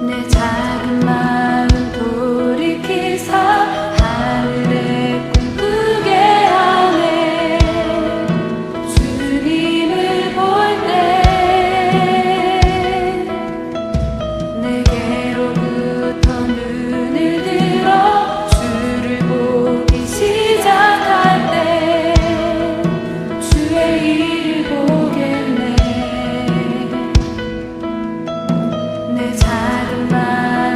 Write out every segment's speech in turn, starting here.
내 작은 마음 돌이키사 하늘에 꿈꾸게 하네. 주님을 볼 때 내게로부터 눈을 들어 주를 보기 시작할 때 주의 일을 보겠네. 내 작은 마음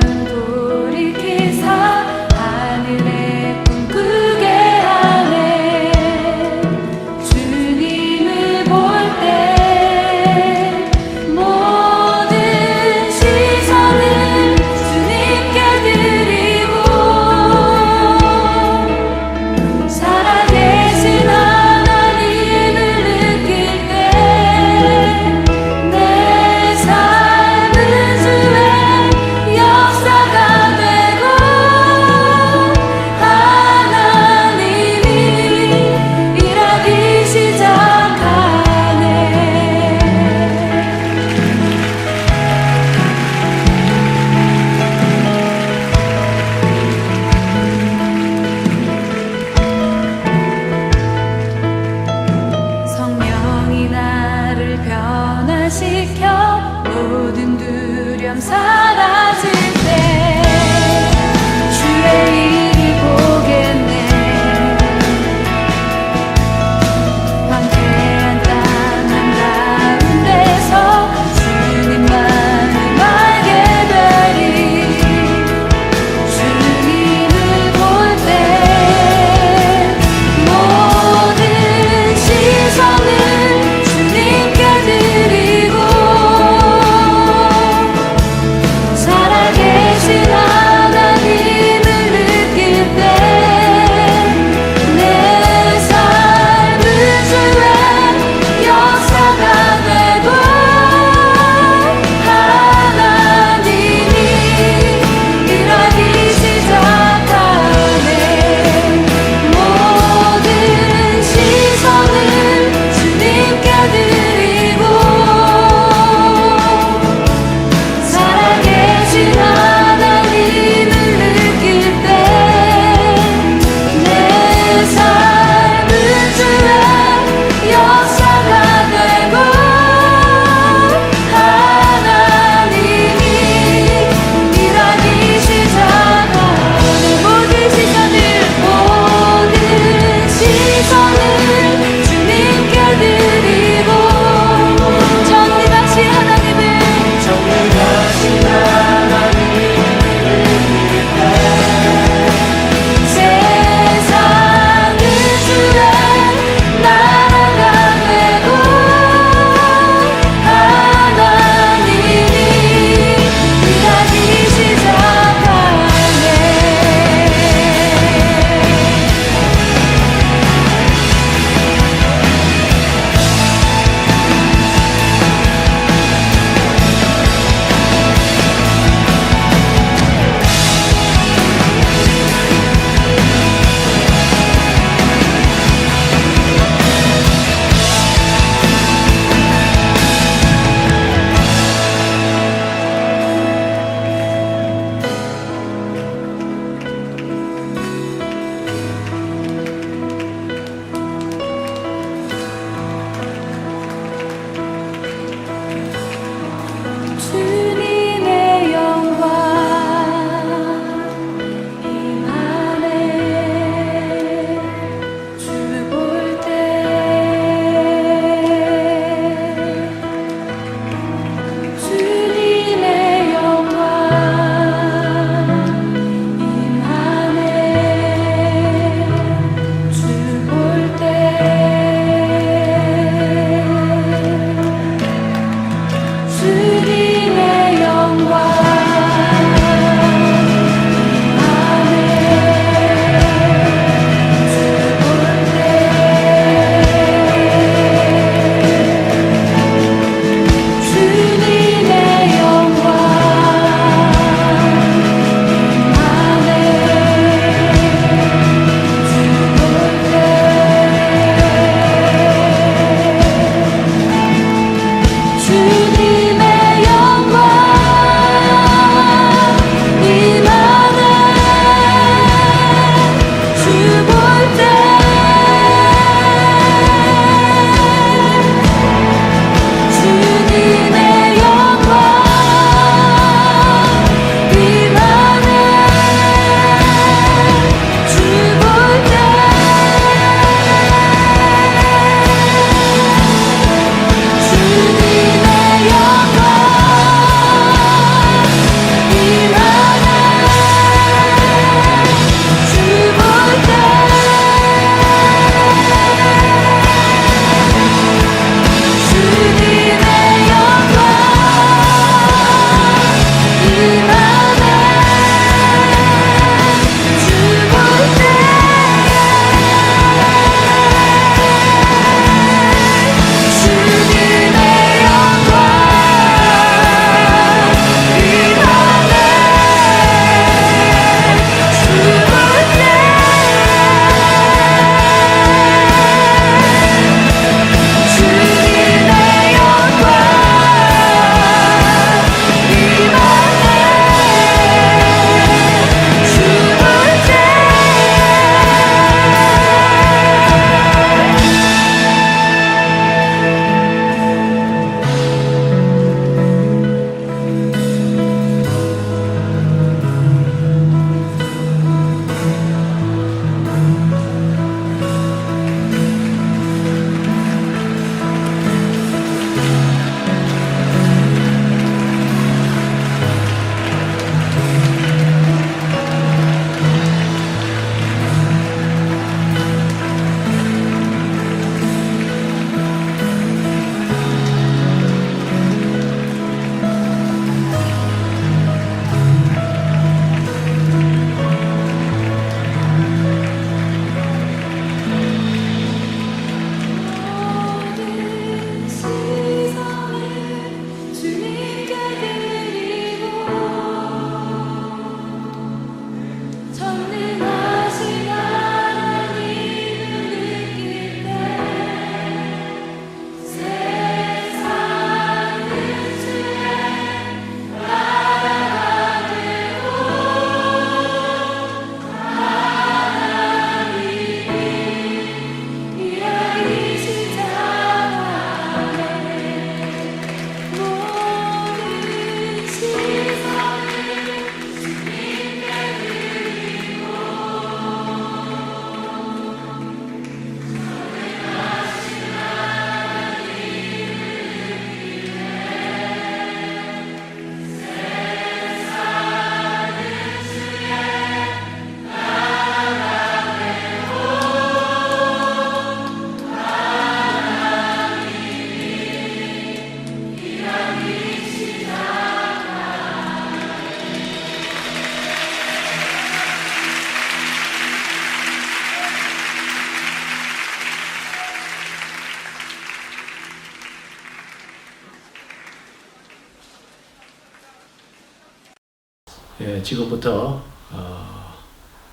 지금부터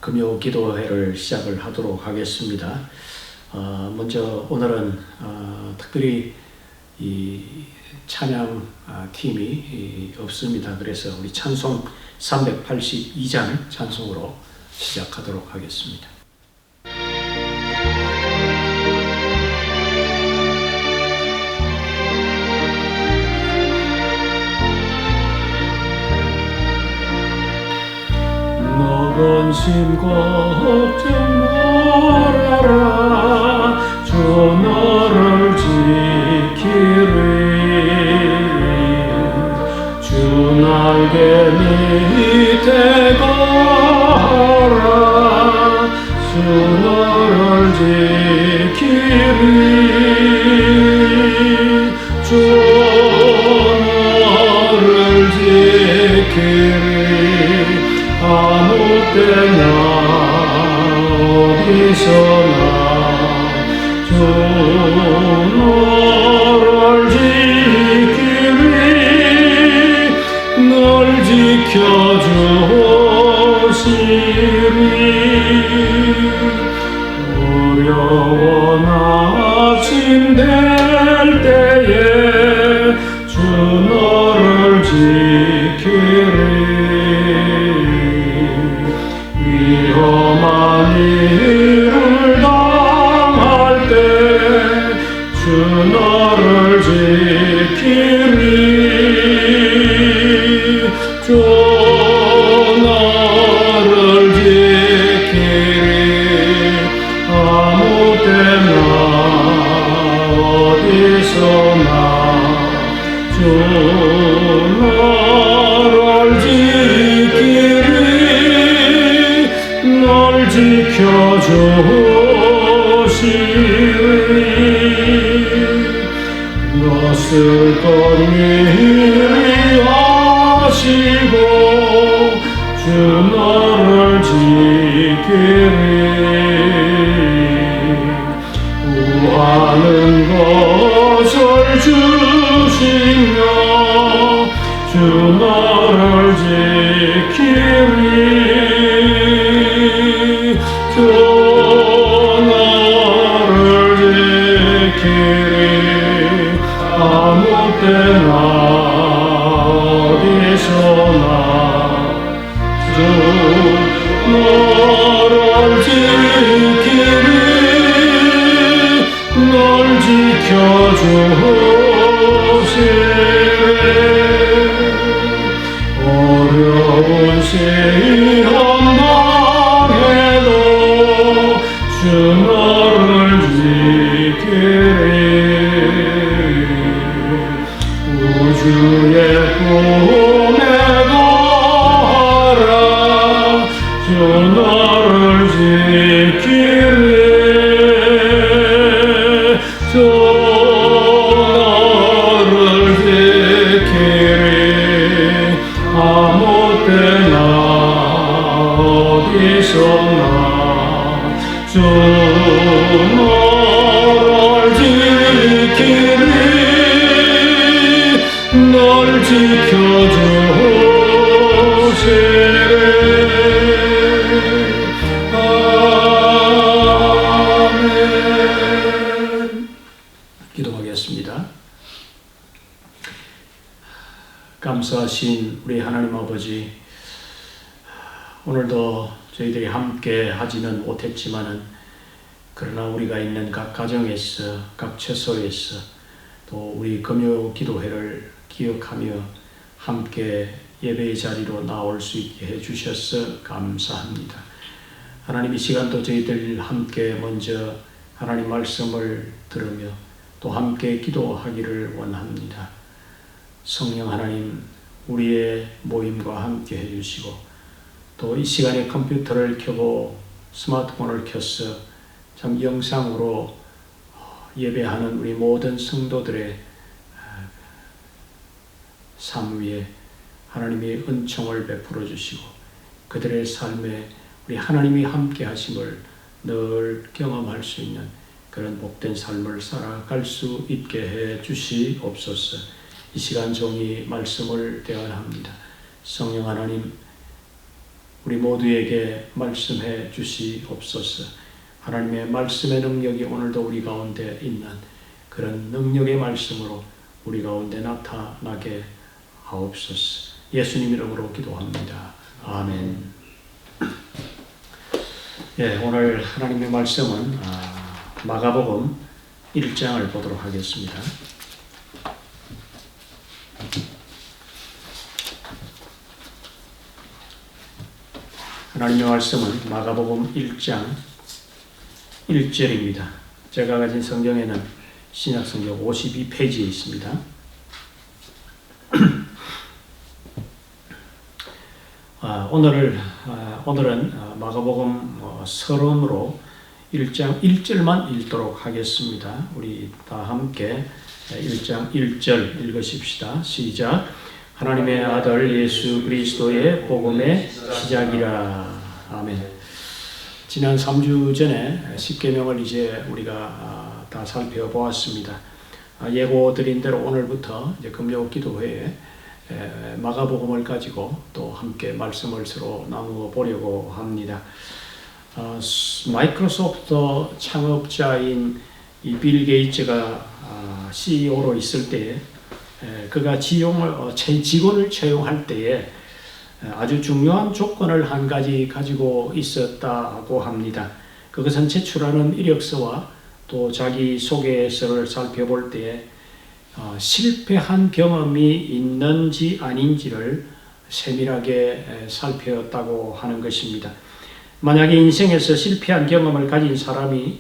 금요 기도회를 시작을 하도록 하겠습니다. 먼저 오늘은 특별히 이 찬양 팀이 없습니다. 그래서 우리 찬송 382장 찬송으로 시작하도록 하겠습니다. 근심 걱정 말아라. 주 너를 지키리. 주 날개 밑에 가라. 주 너를 지키리. 주 너를 지키리. 아무 때나 어디서나 주 너를 지키리. 널 지켜주시리. 어려워 나침될 때에 주 너를 지키리. 위험한 일을 당할 때 주 너를 지키리. 주 너를 지키리. 아무 때나 어디서나 주 너를 지키리. 널 지켜주시리. 낯설 것 미리 하시고 주 너를 지키리. 구하는 것을 주시며 주 너를 지키리. 주 너를 지키리. 아무 때나 어디서나 주 너를 지키리. 널 지켜주시리. 어려운 시험 주 너를 지키리. 우주의 꿈에 가라. 주 너를 지키리. 주 너를 지키리. 아무 때나 어디서나 주 너를 지키리. 널 지켜주시리. 아멘. 기도하겠습니다. 감사하신 우리 하나님 아버지, 오늘도 저희들이 함께 하지는 못했지만은 그러나 우리가 있는 각 가정에서 각 처소에서 또 우리 금요 기도회를 기억하며 함께 예배의 자리로 나올 수 있게 해주셔서 감사합니다. 하나님, 이 시간도 저희들 함께 먼저 하나님 말씀을 들으며 또 함께 기도하기를 원합니다. 성령 하나님, 우리의 모임과 함께 해주시고 또 이 시간에 컴퓨터를 켜고 스마트폰을 켜서 참 영상으로 예배하는 우리 모든 성도들의 삶 위에 하나님의 은총을 베풀어 주시고 그들의 삶에 우리 하나님이 함께 하심을 늘 경험할 수 있는 그런 복된 삶을 살아갈 수 있게 해 주시옵소서. 이 시간 종이 말씀을 대언합니다. 성령 하나님, 우리 모두에게 말씀해 주시옵소서. 하나님의 말씀의 능력이 오늘도 우리 가운데 있는 그런 능력의 말씀으로 우리 가운데 나타나게 하옵소서. 예수님 이름으로 기도합니다. 아멘. 예, 오늘 하나님의 말씀은 마가복음 1장을 보도록 하겠습니다. 하나님의 말씀은 마가복음 1장 1절입니다. 제가 가진 성경에는 신약성경 52페이지에 있습니다. 오늘은 마가복음 서론으로 1장 1절만 읽도록 하겠습니다. 우리 다 함께 1장 1절 읽으십시다. 시작. 하나님의 아들 예수 그리스도의 복음의 시작이라. 아멘. 지난 3주 전에 십계명을 이제 우리가 다 살펴보았습니다. 예고 드린 대로 오늘부터 이제 금요 기도회에 마가복음을 가지고 또 함께 말씀을 서로 나누어 보려고 합니다. 마이크로소프트 창업자인 이 빌 게이츠가 CEO로 있을 때 그가 직원을 채용할 때에 아주 중요한 조건을 한 가지 가지고 있었다고 합니다. 그것은 제출하는 이력서와 또 자기 소개서를 살펴볼 때에 실패한 경험이 있는지 아닌지를 세밀하게 살폈다고 하는 것입니다. 만약에 인생에서 실패한 경험을 가진 사람이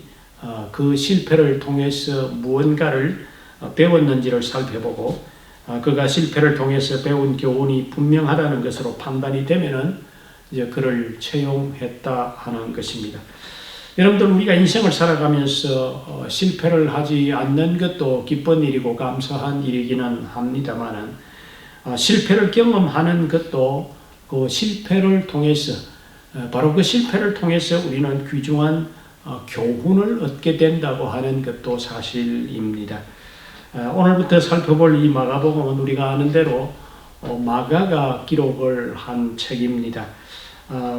그 실패를 통해서 무언가를 배웠는지를 살펴보고 그가 실패를 통해서 배운 교훈이 분명하다는 것으로 판단이 되면은 이제 그를 채용했다 하는 것입니다. 여러분들 우리가 인생을 살아가면서 실패를 하지 않는 것도 기쁜 일이고 감사한 일이기는 합니다만은 실패를 경험하는 것도 그 실패를 통해서 바로 그 실패를 통해서 우리는 귀중한 교훈을 얻게 된다고 하는 것도 사실입니다. 오늘부터 살펴볼 이 마가복음은 우리가 아는 대로 마가가 기록을 한 책입니다.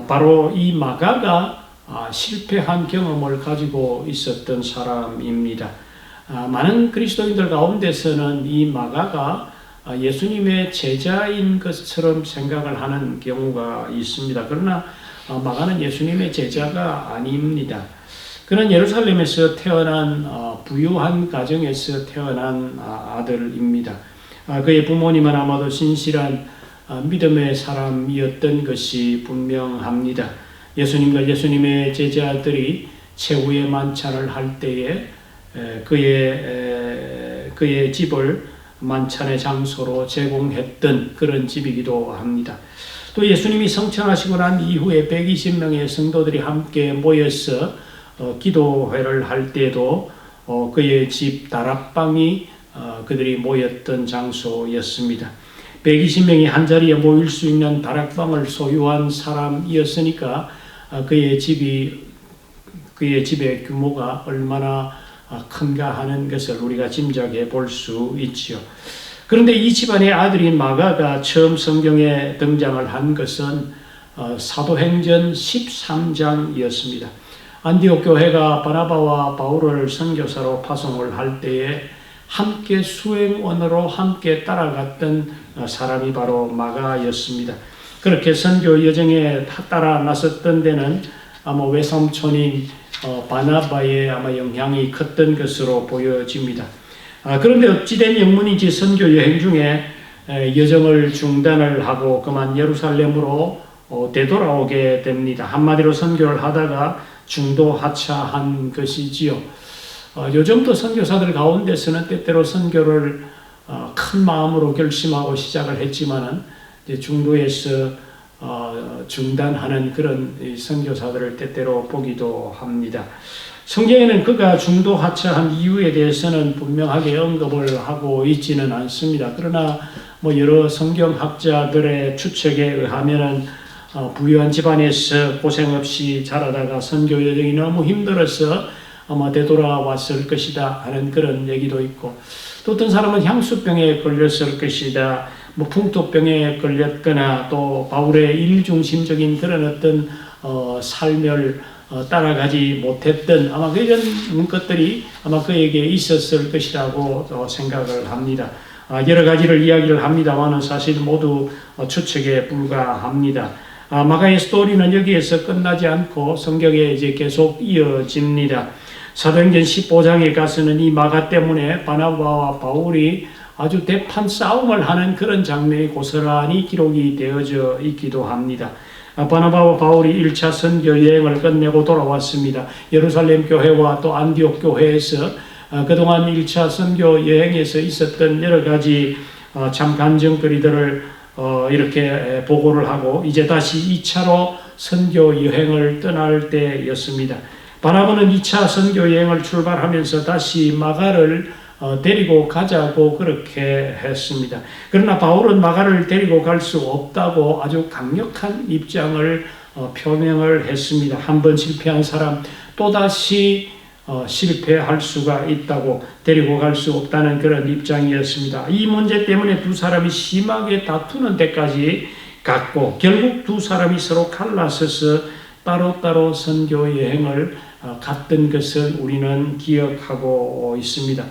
바로 이 마가가 실패한 경험을 가지고 있었던 사람입니다. 많은 그리스도인들 가운데서는 이 마가가 예수님의 제자인 것처럼 생각을 하는 경우가 있습니다. 그러나 마가는 예수님의 제자가 아닙니다. 그는 예루살렘에서 태어난 부유한 가정에서 태어난 아들입니다. 그의 부모님은 아마도 신실한 믿음의 사람이었던 것이 분명합니다. 예수님과 예수님의 제자들이 최후의 만찬을 할 때에 그의 집을 만찬의 장소로 제공했던 그런 집이기도 합니다. 또 예수님이 성천하시고 난 이후에 120명의 성도들이 함께 모여서 기도회를 할 때도 그의 집 다락방이 그들이 모였던 장소였습니다. 120명이 한자리에 모일 수 있는 다락방을 소유한 사람이었으니까 그의 집의 규모가 얼마나 큰가 하는 것을 우리가 짐작해 볼 수 있지요. 그런데 이 집안의 아들인 마가가 처음 성경에 등장을 한 것은 사도행전 13장이었습니다. 안디옥 교회가 바나바와 바울을 선교사로 파송을 할 때에 함께 수행원으로 함께 따라갔던 사람이 바로 마가였습니다. 그렇게 선교 여정에 따라 나섰던 데는 아마 외삼촌인 바나바의 아마 영향이 컸던 것으로 보여집니다. 그런데 어찌된 영문인지 선교 여행 중에 여정을 중단을 하고 그만 예루살렘으로 되돌아오게 됩니다. 한마디로 선교를 하다가 중도 하차한 것이지요. 요즘도 선교사들 가운데서는 때때로 선교를 큰 마음으로 결심하고 시작을 했지만은 이제 중도에서 중단하는 그런 선교사들을 때때로 보기도 합니다. 성경에는 그가 중도 하차한 이유에 대해서는 분명하게 언급을 하고 있지는 않습니다. 그러나 여러 성경학자들의 추측에 의하면은 부유한 집안에서 고생 없이 자라다가 선교 여정이 너무 힘들어서 아마 되돌아왔을 것이다 하는 그런 얘기도 있고, 또 어떤 사람은 향수병에 걸렸을 것이다, 뭐 풍토병에 걸렸거나 또 바울의 일중심적인 그런 어떤 삶을 따라가지 못했던 아마 그런 것들이 아마 그에게 있었을 것이라고 생각을 합니다. 여러 가지를 이야기를 합니다만은 사실 모두 추측에 불과합니다. 마가의 스토리는 여기에서 끝나지 않고 성경에 이제 계속 이어집니다. 사도행전 15장에 가서는 이 마가 때문에 바나바와 바울이 아주 대판 싸움을 하는 그런 장면이 고스란히 기록이 되어져 있기도 합니다. 바나바와 바울이 1차 선교 여행을 끝내고 돌아왔습니다. 예루살렘 교회와 또 안디옥 교회에서 그동안 1차 선교 여행에서 있었던 여러 가지 참 간증거리들을 이렇게 보고를 하고 이제 다시 2차로 선교 여행을 떠날 때였습니다. 바나바는 2차 선교 여행을 출발하면서 다시 마가를 데리고 가자고 그렇게 했습니다. 그러나 바울은 마가를 데리고 갈 수 없다고 아주 강력한 입장을 표명을 했습니다. 한번 실패한 사람 또다시 실패할 수가 있다고, 데리고 갈 수 없다는 그런 입장이었습니다. 이 문제 때문에 두 사람이 심하게 다투는 데까지 갔고 결국 두 사람이 서로 갈라서서 따로따로 선교 여행을 갔던 것을 우리는 기억하고 있습니다.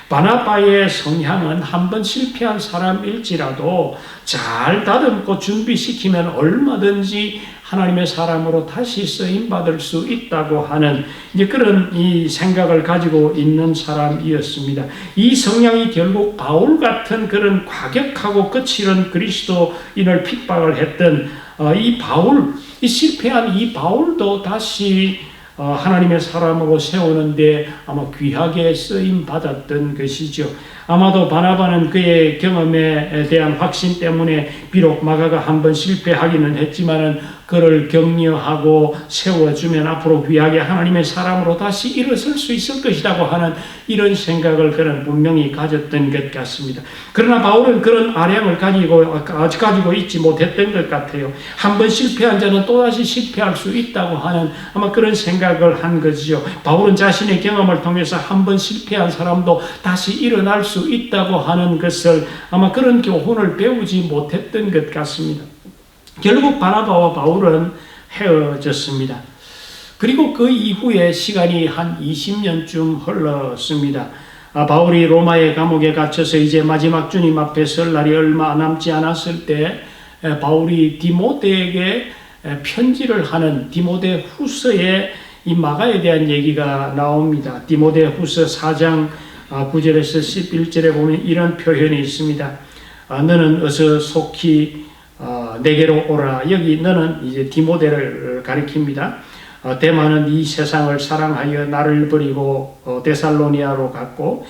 바나바의 성향은 한번 실패한 사람일지라도 잘 다듬고 준비시키면 얼마든지 하나님의 사람으로 다시 쓰임받을 수 있다고 하는 이제 그런 이 생각을 가지고 있는 사람이었습니다. 이 성향이 결국 바울 같은 그런 과격하고 거칠은 그리스도인을 핍박을 했던 이 바울, 이 실패한 이 바울도 다시 하나님의 사람으로 세우는데 아마 귀하게 쓰임 받았던 것이죠. 아마도 바나바는 그의 경험에 대한 확신 때문에 비록 마가가 한번 실패하기는 했지만은 그를 격려하고 세워주면 앞으로 귀하게 하나님의 사람으로 다시 일어설 수 있을 것이라고 하는 이런 생각을 그는 분명히 가졌던 것 같습니다. 그러나 바울은 그런 아량을 가지고 있지 못했던 것 같아요. 한번 실패한 자는 또다시 실패할 수 있다고 하는 아마 그런 생각을 한 거지요. 바울은 자신의 경험을 통해서 한번 실패한 사람도 다시 일어날 수 있다고 하는 것을 아마 그런 교훈을 배우지 못했던 것 같습니다. 결국 바나바와 바울은 헤어졌습니다. 그리고 그 이후에 시간이 한 20년쯤 흘렀습니다. 바울이 로마의 감옥에 갇혀서 이제 마지막 주님 앞에 설 날이 얼마 남지 않았을 때 바울이 디모데에게 편지를 하는 디모데 후서에 이 마가에 대한 얘기가 나옵니다. 디모데 후서 4장 9절에서 11절에 보면 이런 표현이 있습니다. 너는 어서 속히 내게로 오라. 여기 너는 이제 디모데를 가리킵니다. 데마는 이 세상을 사랑하여 나를 버리고 데살로니아로 갔고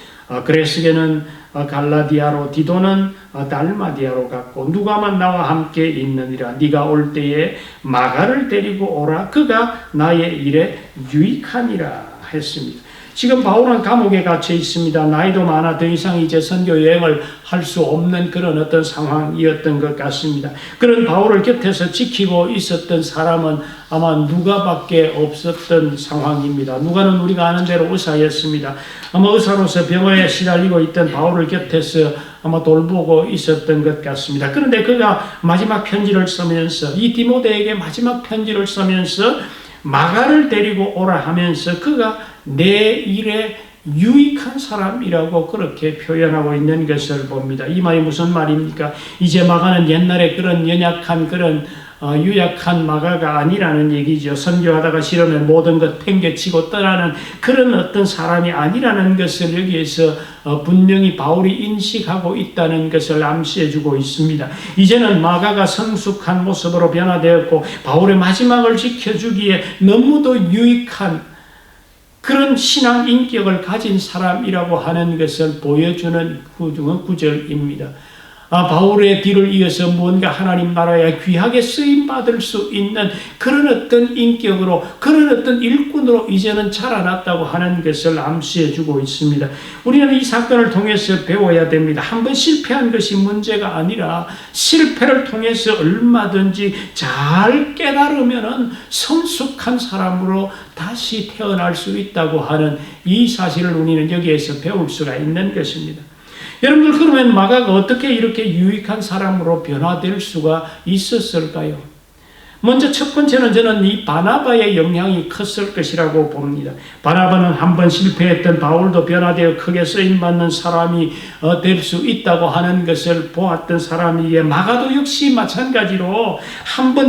그레스게는 갈라디아로, 디도는 달마디아로 갔고 누가만 나와 함께 있느니라. 네가 올 때에 마가를 데리고 오라. 그가 나의 일에 유익하니라 했습니다. 지금 바울은 감옥에 갇혀 있습니다. 나이도 많아 더 이상 이제 선교 여행을 할 수 없는 그런 어떤 상황이었던 것 같습니다. 그런 바울을 곁에서 지키고 있었던 사람은 아마 누가밖에 없었던 상황입니다. 누가는 우리가 아는 대로 의사였습니다. 아마 의사로서 병에 시달리고 있던 바울을 곁에서 아마 돌보고 있었던 것 같습니다. 그런데 그가 마지막 편지를 쓰면서 이 디모데에게 마지막 편지를 쓰면서 마가를 데리고 오라 하면서 그가 내 일에 유익한 사람이라고 그렇게 표현하고 있는 것을 봅니다. 이 말이 무슨 말입니까? 이제 마가는 옛날에 그런 연약한 그런 유약한 마가가 아니라는 얘기죠. 선교하다가 싫으면 모든 것 팽개치고 떠나는 그런 어떤 사람이 아니라는 것을 여기에서 분명히 바울이 인식하고 있다는 것을 암시해주고 있습니다. 이제는 마가가 성숙한 모습으로 변화되었고 바울의 마지막을 지켜주기에 너무도 유익한 그런 신앙 인격을 가진 사람이라고 하는 것을 보여주는 구절입니다. 바울의 뒤를 이어서 뭔가 하나님 나라에 귀하게 쓰임받을 수 있는 그런 어떤 인격으로, 그런 어떤 일꾼으로 이제는 자라났다고 하는 것을 암시해주고 있습니다. 우리는 이 사건을 통해서 배워야 됩니다. 한번 실패한 것이 문제가 아니라 실패를 통해서 얼마든지 잘 깨달으면 성숙한 사람으로 다시 태어날 수 있다고 하는 이 사실을 우리는 여기에서 배울 수가 있는 것입니다. 여러분들, 그러면 마가가 어떻게 이렇게 유익한 사람으로 변화될 수가 있었을까요? 먼저 첫 번째는 저는 이 바나바의 영향이 컸을 것이라고 봅니다. 바나바는 한번 실패했던 바울도 변화되어 크게 쓰임받는 사람이 될 수 있다고 하는 것을 보았던 사람이기에, 마가도 역시 마찬가지로 한번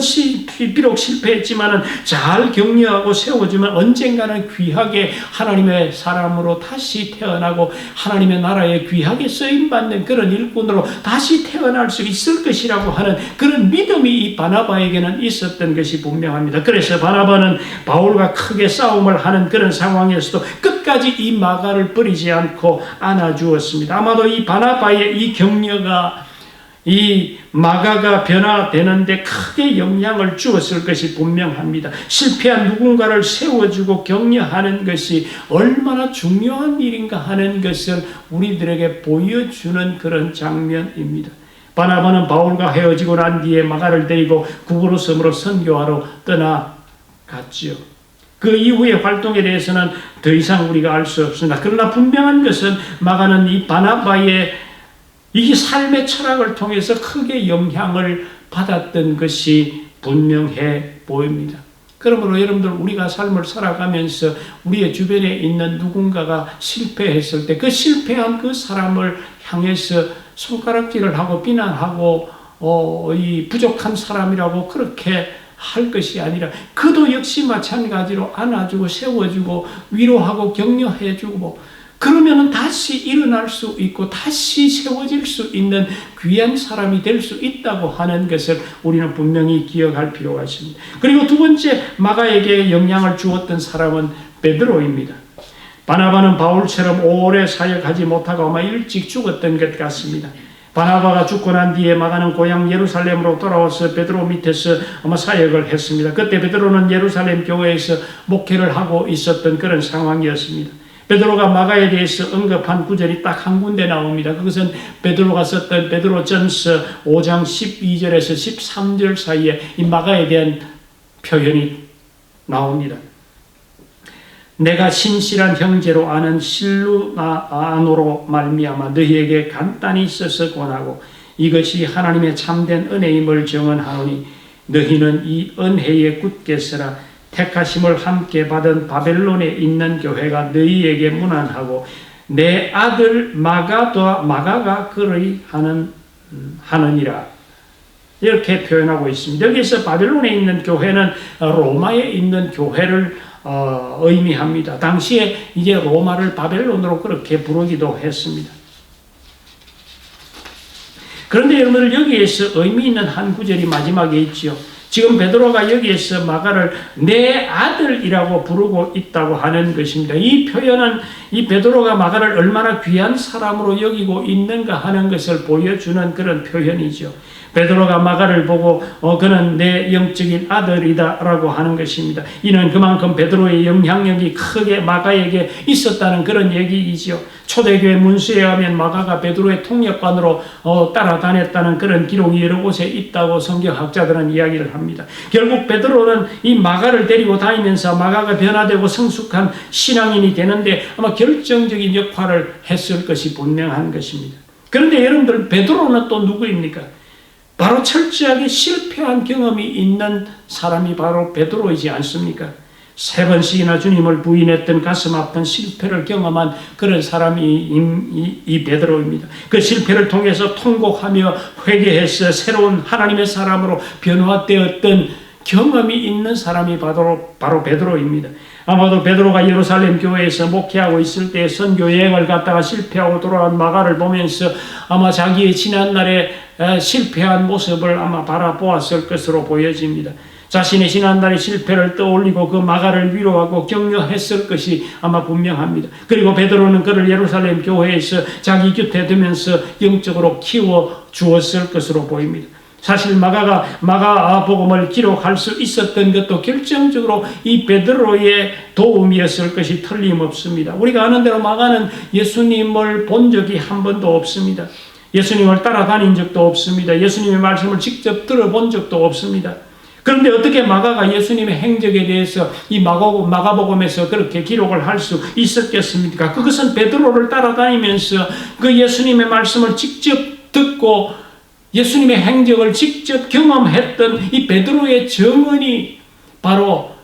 비록 실패했지만 잘 격려하고 세워주면 언젠가는 귀하게 하나님의 사람으로 다시 태어나고 하나님의 나라에 귀하게 쓰임받는 그런 일꾼으로 다시 태어날 수 있을 것이라고 하는 그런 믿음이 이 바나바에게는 있었던 것이 분명합니다. 그래서 바나바는 바울과 크게 싸움을 하는 그런 상황에서도 끝까지 이 마가를 버리지 않고 안아주었습니다. 아마도 이 바나바의 이 격려가 이 마가가 변화되는데 크게 영향을 주었을 것이 분명합니다. 실패한 누군가를 세워주고 격려하는 것이 얼마나 중요한 일인가 하는 것을 우리들에게 보여주는 그런 장면입니다. 바나바는 바울과 헤어지고 난 뒤에 마가를 데리고 구브로 섬으로 선교하러 떠나갔지요. 그 이후의 활동에 대해서는 더 이상 우리가 알 수 없습니다. 그러나 분명한 것은 마가는 이 바나바의 이 삶의 철학을 통해서 크게 영향을 받았던 것이 분명해 보입니다. 그러므로 여러분들, 우리가 삶을 살아가면서 우리의 주변에 있는 누군가가 실패했을 때 그 실패한 그 사람을 향해서 손가락질을 하고 비난하고 이 부족한 사람이라고 그렇게 할 것이 아니라, 그도 역시 마찬가지로 안아주고 세워주고 위로하고 격려해주고, 그러면은 다시 일어날 수 있고 다시 세워질 수 있는 귀한 사람이 될 수 있다고 하는 것을 우리는 분명히 기억할 필요가 있습니다. 그리고 두 번째, 마가에게 영향을 주었던 사람은 베드로입니다. 바나바는 바울처럼 오래 사역하지 못하고 아마 일찍 죽었던 것 같습니다. 바나바가 죽고 난 뒤에 마가는 고향 예루살렘으로 돌아와서 베드로 밑에서 아마 사역을 했습니다. 그때 베드로는 예루살렘 교회에서 목회를 하고 있었던 그런 상황이었습니다. 베드로가 마가에 대해서 언급한 구절이 딱 한 군데 나옵니다. 그것은 베드로가 썼던 베드로전서 5장 12절에서 13절 사이에 이 마가에 대한 표현이 나옵니다. 내가 신실한 형제로 아는 실루나노로 말미암아 너희에게 간단히 써서 권하고 이것이 하나님의 참된 은혜임을 증언하노니 너희는 이 은혜에 굳게 서라. 택하심을 함께 받은 바벨론에 있는 교회가 너희에게 문안하고 내 아들 마가가 그러이 하느니라. 이렇게 표현하고 있습니다. 여기서 바벨론에 있는 교회는 로마에 있는 교회를 의미합니다. 당시에 이제 로마를 바벨론으로 그렇게 부르기도 했습니다. 그런데 여러분들, 여기에서 의미 있는 한 구절이 마지막에 있지요. 지금 베드로가 여기에서 마가를 내 아들이라고 부르고 있다고 하는 것입니다. 이 표현은 이 베드로가 마가를 얼마나 귀한 사람으로 여기고 있는가 하는 것을 보여주는 그런 표현이죠. 베드로가 마가를 보고 그는 내 영적인 아들이다 라고 하는 것입니다. 이는 그만큼 베드로의 영향력이 크게 마가에게 있었다는 그런 얘기이지요. 초대교회 문수에 하면 마가가 베드로의 통역관으로 따라다녔다는 그런 기록이 여러 곳에 있다고 성경학자들은 이야기를 합니다. 결국 베드로는 이 마가를 데리고 다니면서 마가가 변화되고 성숙한 신앙인이 되는데 아마 결정적인 역할을 했을 것이 분명한 것입니다. 그런데 여러분들, 베드로는 또 누구입니까? 바로 철저하게 실패한 경험이 있는 사람이 바로 베드로이지 않습니까? 3번씩이나 주님을 부인했던 가슴 아픈 실패를 경험한 그런 사람이 이 베드로입니다. 그 실패를 통해서 통곡하며 회개해서 새로운 하나님의 사람으로 변화되었던 경험이 있는 사람이 바로 베드로입니다. 아마도 베드로가 예루살렘 교회에서 목회하고 있을 때 선교 여행을 갔다가 실패하고 돌아온 마가를 보면서 아마 자기의 지난날에 실패한 모습을 아마 바라보았을 것으로 보여집니다. 자신의 지난날의 실패를 떠올리고 그 마가를 위로하고 격려했을 것이 아마 분명합니다. 그리고 베드로는 그를 예루살렘 교회에서 자기 곁에 두면서 영적으로 키워 주었을 것으로 보입니다. 사실 마가 복음을 기록할 수 있었던 것도 결정적으로 이 베드로의 도움이었을 것이 틀림없습니다. 우리가 아는 대로 마가는 예수님을 본 적이 한 번도 없습니다. 예수님을 따라다닌 적도 없습니다. 예수님의 말씀을 직접 들어본 적도 없습니다. 그런데 어떻게 마가가 예수님의 행적에 대해서 이 마가복음에서 그렇게 기록을 할 수 있었겠습니까? 그것은 베드로를 따라다니면서 그 예수님의 말씀을 직접 듣고 예수님의 행적을 직접 경험했던 이 베드로의 증언이 바로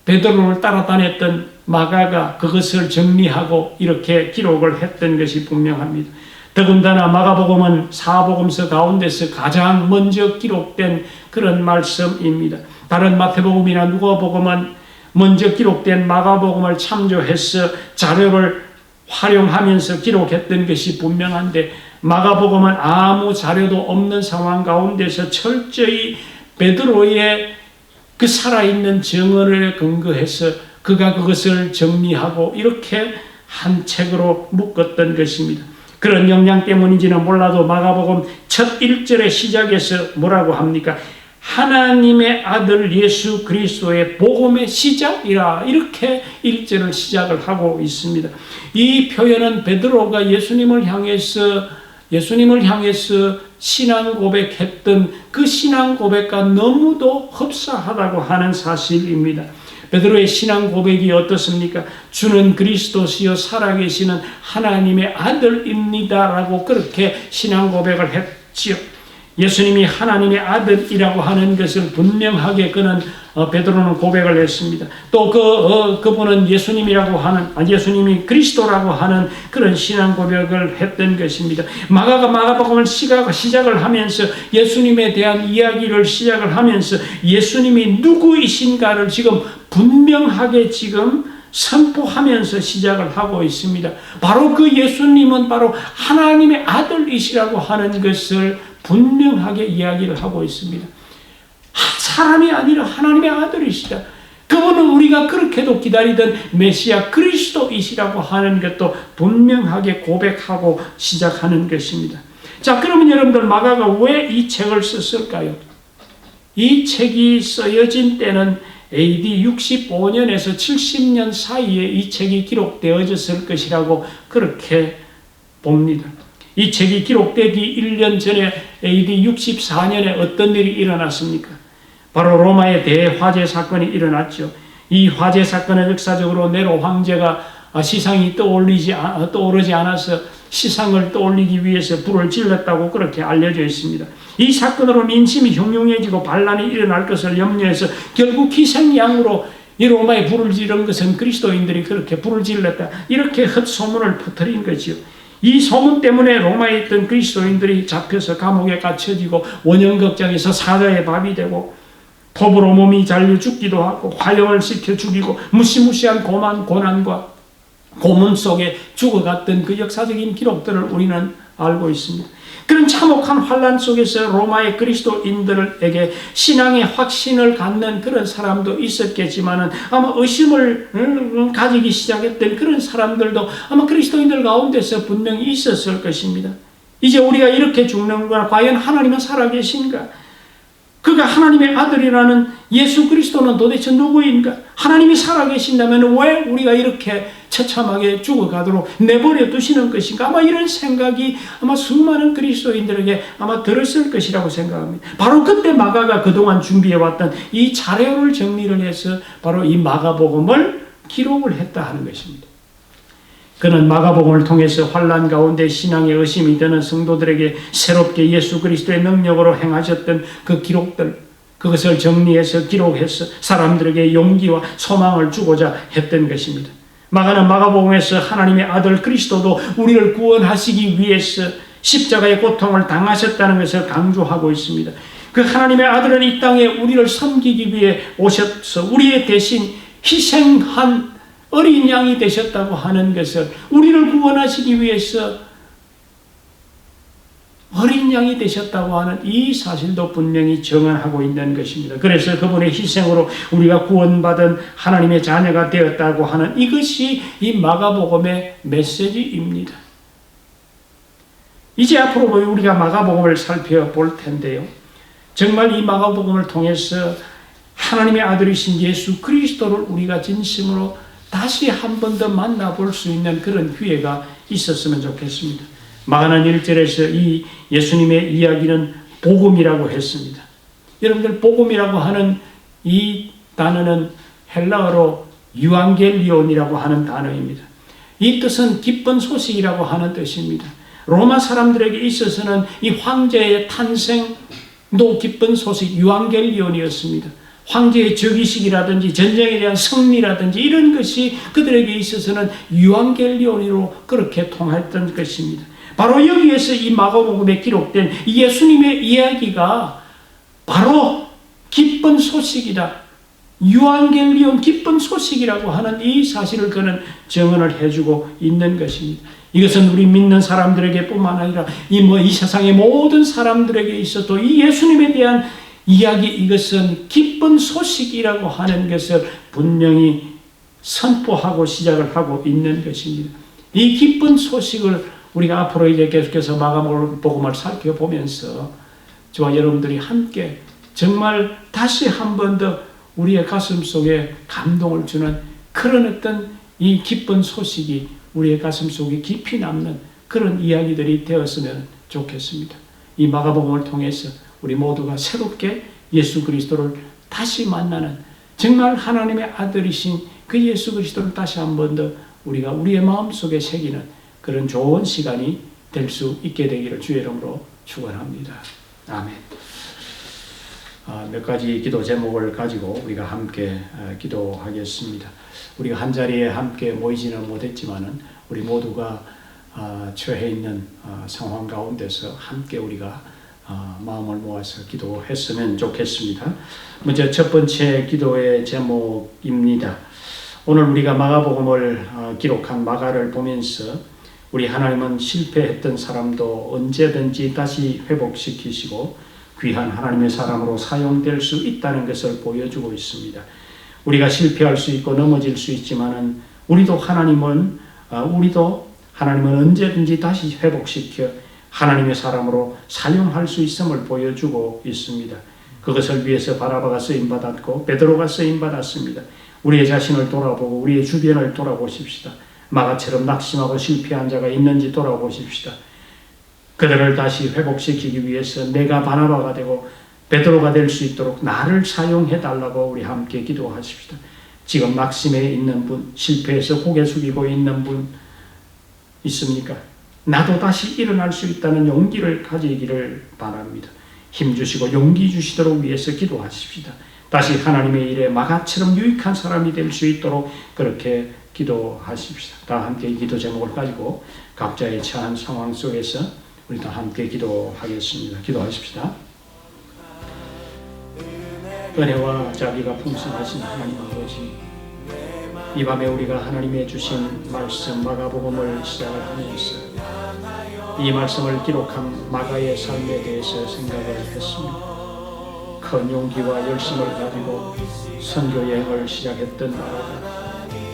베드로를 따라다녔던 마가가 그것을 정리하고 이렇게 기록을 했던 것이 분명합니다. 더군다나 마가복음은 사복음서 가운데서 가장 먼저 기록된 그런 말씀입니다. 다른 마태복음이나 누가복음은 먼저 기록된 마가복음을 참조해서 자료를 활용하면서 기록했던 것이 분명한데 마가복음은 아무 자료도 없는 상황 가운데서 철저히 베드로의 그 살아있는 증언을 근거해서 그가 그것을 정리하고 이렇게 한 책으로 묶었던 것입니다. 그런 영향 때문인지는 몰라도 마가복음 첫 1절의 시작에서 뭐라고 합니까? 하나님의 아들 예수 그리스도의 복음의 시작이라 이렇게 1절을 시작을 하고 있습니다. 이 표현은 베드로가 예수님을 향해서 신앙 고백했던 그 신앙 고백과 너무도 흡사하다고 하는 사실입니다. 베드로의 신앙 고백이 어떻습니까? 주는 그리스도시요 살아계시는 하나님의 아들입니다라고 그렇게 신앙 고백을 했지요. 예수님이 하나님의 아들이라고 하는 것을 분명하게 베드로는 고백을 했습니다. 또 그분은 예수님이 그리스도라고 하는 그런 신앙 고백을 했던 것입니다. 마가가 마가복음을 시작을 하면서 예수님에 대한 이야기를 시작을 하면서 예수님이 누구이신가를 지금 분명하게 지금 선포하면서 시작을 하고 있습니다. 바로 그 예수님은 바로 하나님의 아들이시라고 하는 것을 분명하게 이야기를 하고 있습니다. 사람이 아니라 하나님의 아들이시다. 그분은 우리가 그렇게도 기다리던 메시아 그리스도이시라고 하는 것도 분명하게 고백하고 시작하는 것입니다. 자, 그러면 여러분들 마가가 왜 이 책을 썼을까요? 이 책이 쓰여진 때는 AD 65년에서 70년 사이에 이 책이 기록되어졌을 것이라고 그렇게 봅니다. 이 책이 기록되기 1년 전에 AD 64년에 어떤 일이 일어났습니까? 바로 로마의 대화재 사건이 일어났죠. 이 화재 사건은 역사적으로 네로 황제가 시상이 떠오르지 않아서 시상을 떠올리기 위해서 불을 질렀다고 그렇게 알려져 있습니다. 이 사건으로 민심이 흉흉해지고 반란이 일어날 것을 염려해서 결국 희생양으로 이 로마에 불을 지른 것은 그리스도인들이 그렇게 불을 질렀다. 이렇게 헛소문을 퍼뜨린 거지요. 이 소문 때문에 로마에 있던 그리스도인들이 잡혀서 감옥에 갇혀지고 원형극장에서 사자의 밥이 되고 법으로 몸이 잘려 죽기도 하고 화형을 시켜 죽이고 무시무시한 고난과 고문 속에 죽어갔던 그 역사적인 기록들을 우리는 알고 있습니다. 그런 참혹한 환란 속에서 로마의 그리스도인들에게 신앙의 확신을 갖는 그런 사람도 있었겠지만은 아마 의심을 가지기 시작했던 그런 사람들도 아마 그리스도인들 가운데서 분명히 있었을 것입니다. 이제 우리가 이렇게 죽는구나. 과연 하나님은 살아계신가? 그가 하나님의 아들이라는 예수 그리스도는 도대체 누구인가? 하나님이 살아계신다면 왜 우리가 이렇게 처참하게 죽어가도록 내버려 두시는 것인가? 아마 이런 생각이 아마 수많은 그리스도인들에게 아마 들었을 것이라고 생각합니다. 바로 그때 마가가 그동안 준비해왔던 이 자료를 정리를 해서 바로 이 마가복음을 기록을 했다 하는 것입니다. 그는 마가복음을 통해서 환난 가운데 신앙의 의심이 드는 성도들에게 새롭게 예수 그리스도의 능력으로 행하셨던 그 기록들, 그것을 정리해서 기록해서 사람들에게 용기와 소망을 주고자 했던 것입니다. 마가는 마가복음에서 하나님의 아들 그리스도도 우리를 구원하시기 위해서 십자가의 고통을 당하셨다는 것을 강조하고 있습니다. 그 하나님의 아들은 이 땅에 우리를 섬기기 위해 오셔서 우리의 대신 희생한 어린 양이 되셨다고 하는 것을, 우리를 구원하시기 위해서 어린 양이 되셨다고 하는 이 사실도 분명히 정언하고 있는 것입니다. 그래서 그분의 희생으로 우리가 구원받은 하나님의 자녀가 되었다고 하는 이것이 이 마가복음의 메시지입니다. 이제 앞으로 우리가 마가복음을 살펴볼 텐데요. 정말 이 마가복음을 통해서 하나님의 아들이신 예수 그리스도를 우리가 진심으로 다시 한 번 더 만나볼 수 있는 그런 기회가 있었으면 좋겠습니다. 마가는 1절에서 이 예수님의 이야기는 복음이라고 했습니다. 여러분들 복음이라고 하는 이 단어는 헬라어로 유앙겔리온이라고 하는 단어입니다. 이 뜻은 기쁜 소식이라고 하는 뜻입니다. 로마 사람들에게 있어서는 이 황제의 탄생도 기쁜 소식, 유앙겔리온이었습니다. 황제의 즉위식이라든지 전쟁에 대한 승리라든지 이런 것이 그들에게 있어서는 유앙겔리온으로 그렇게 통했던 것입니다. 바로 여기에서 이 마가복음에 기록된 예수님의 이야기가 바로 기쁜 소식이다. 유앙겔리온 기쁜 소식이라고 하는 이 사실을 그는 증언을 해주고 있는 것입니다. 이것은 우리 믿는 사람들에게 뿐만 아니라 이 세상의 모든 사람들에게 있어도 이 예수님에 대한 이야기, 이것은 기쁜 소식이라고 하는 것을 분명히 선포하고 시작을 하고 있는 것입니다. 이 기쁜 소식을 우리가 앞으로 이제 계속해서 마가복음을 살펴보면서 저와 여러분들이 함께 정말 다시 한 번 더 우리의 가슴 속에 감동을 주는 그런 어떤 이 기쁜 소식이 우리의 가슴 속에 깊이 남는 그런 이야기들이 되었으면 좋겠습니다. 이 마가복음을 통해서 우리 모두가 새롭게 예수 그리스도를 다시 만나는, 정말 하나님의 아들이신 그 예수 그리스도를 다시 한 번 더 우리가 우리의 마음속에 새기는 그런 좋은 시간이 될 수 있게 되기를 주의 이름으로 축원합니다. 아멘. 몇 가지 기도 제목을 가지고 우리가 함께 기도하겠습니다. 우리가 한 자리에 함께 모이지는 못했지만은 우리 모두가 처해 있는 상황 가운데서 함께 우리가 마음을 모아서 기도했으면 좋겠습니다. 먼저 첫 번째 기도의 제목입니다. 오늘 우리가 마가복음을 기록한 마가를 보면서 우리 하나님은 실패했던 사람도 언제든지 다시 회복시키시고 귀한 하나님의 사람으로 사용될 수 있다는 것을 보여주고 있습니다. 우리가 실패할 수 있고 넘어질 수 있지만은 우리도 하나님은 언제든지 다시 회복시켜 하나님의 사람으로 사용할 수 있음을 보여주고 있습니다. 그것을 위해서 바나바가 쓰임받았고 베드로가 쓰임받았습니다. 우리의 자신을 돌아보고 우리의 주변을 돌아보십시다. 마가처럼 낙심하고 실패한 자가 있는지 돌아보십시다. 그들을 다시 회복시키기 위해서 내가 바나바가 되고 베드로가 될 수 있도록 나를 사용해달라고 우리 함께 기도하십시다. 지금 낙심해 있는 분, 실패해서 고개 숙이고 있는 분 있습니까? 나도 다시 일어날 수 있다는 용기를 가지기를 바랍니다. 힘주시고 용기 주시도록 위해서 기도하십시다. 다시 하나님의 일에 마가처럼 유익한 사람이 될 수 있도록 그렇게 기도하십시다. 다 함께 기도 제목을 가지고 각자의 처한 상황 속에서 우리 다 함께 기도하겠습니다. 기도하십시다. 은혜와 자비가 풍성하신 하나님 아버지, 이 밤에 우리가 하나님의 주신 말씀 마가복음을 시작을 하면서 이 말씀을 기록한 마가의 삶에 대해서 생각을 했습니다. 큰 용기와 열심을 가지고 선교 여행을 시작했던 마가가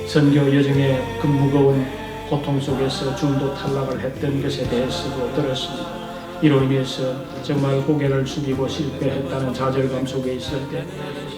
선교 여정의 그 무거운 고통 속에서 중도 탈락을 했던 것에 대해서도 들었습니다. 이로 인해서 정말 고개를 숙이고 실패했다는 좌절감 속에 있을 때